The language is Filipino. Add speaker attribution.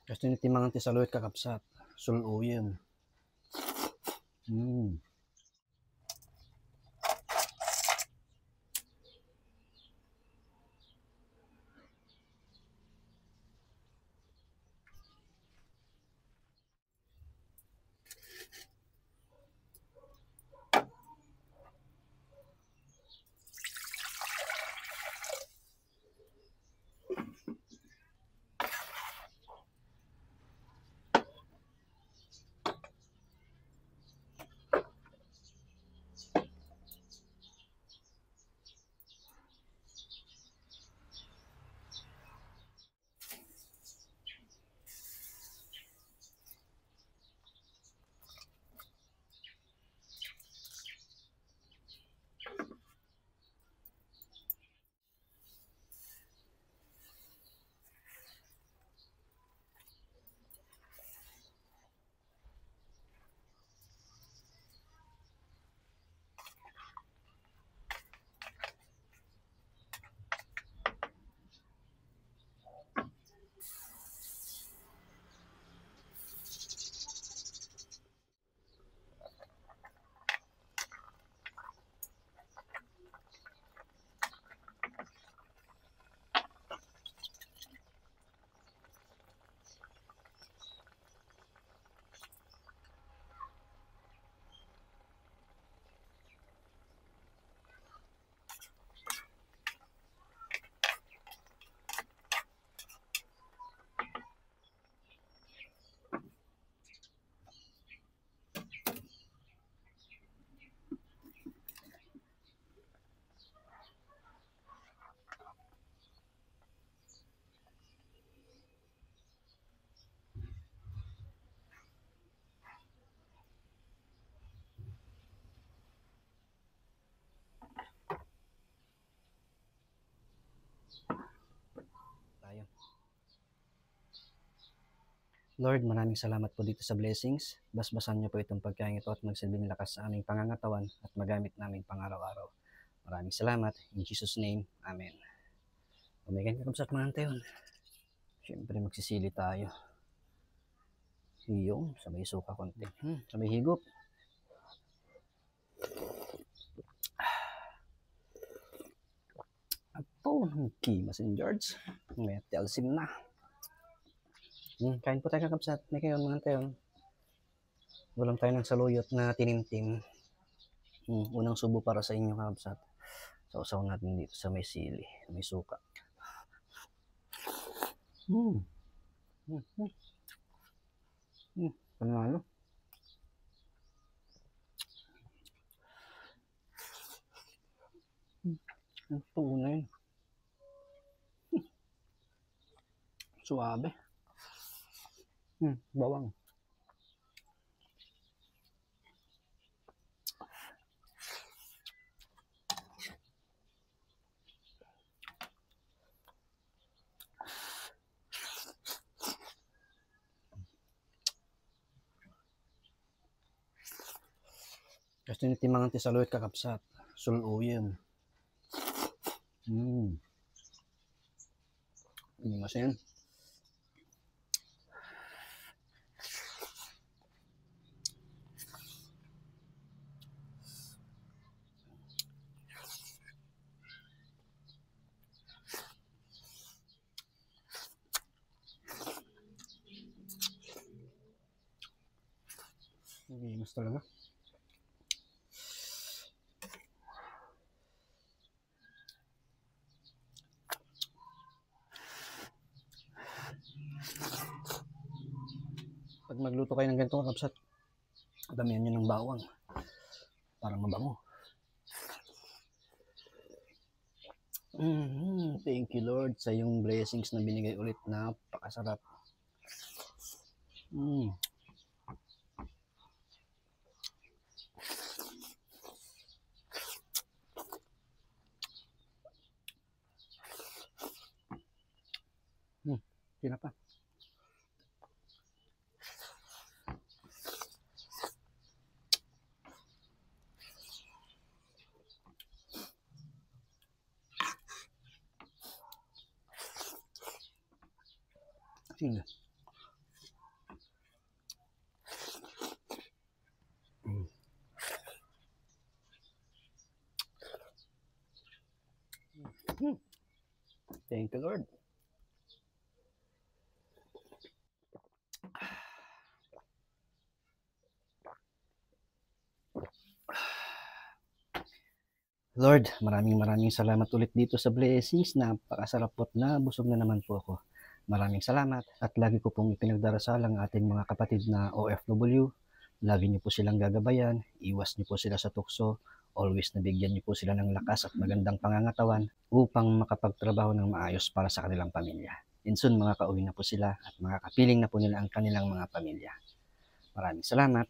Speaker 1: Kasi tinitimbangan ti saluit kakapsat. Suluyin. Tayo. Lord, maraming salamat po dito sa blessings. Basbasan niyo po itong pagkain ito at magsilbing lakas sa aming pangangatawan at magamit namin pang-araw-araw. Maraming salamat. In Jesus' name, Amen. Umigan kakapsat mga antayon. Siyempre magsisili tayo. Yung sabay suka konti. Sabay higop. Apo, Kima St. George. May telsim na. Kain po tayo kakapsat. May kayo mga antayon. Walang tayo ng saluyot na tinimtim. Unang subo para sa inyo kakapsat. Sausaw natin dito sa may sili, may suka. Panalo. Ang tunay. Suabe. Bawang. Kasi tinitimbangan ti saluit kakapsat. Suluyin. Masin. Mas talaga. Pag magluto kayo ng ganito kakapsat, damihan nyo ng bawang para mabango. Thank you Lord sa yung blessings na binigay ulit. Napakasarap. Tira pa. Sige. Thank you, Lord. Lord, maraming salamat ulit dito sa blessings. Napakasarap po at nabusog na naman po ako. Maraming salamat at lagi ko pong ipinagdarasal ang ating mga kapatid na OFW. Lagi niyo po silang gagabayan, iwas niyo po sila sa tukso, always nabigyan niyo po sila ng lakas at magandang pangangatawan upang makapagtrabaho ng maayos para sa kanilang pamilya. And soon makakauwi na po sila at makakapiling na po nila ang kanilang mga pamilya. Maraming salamat.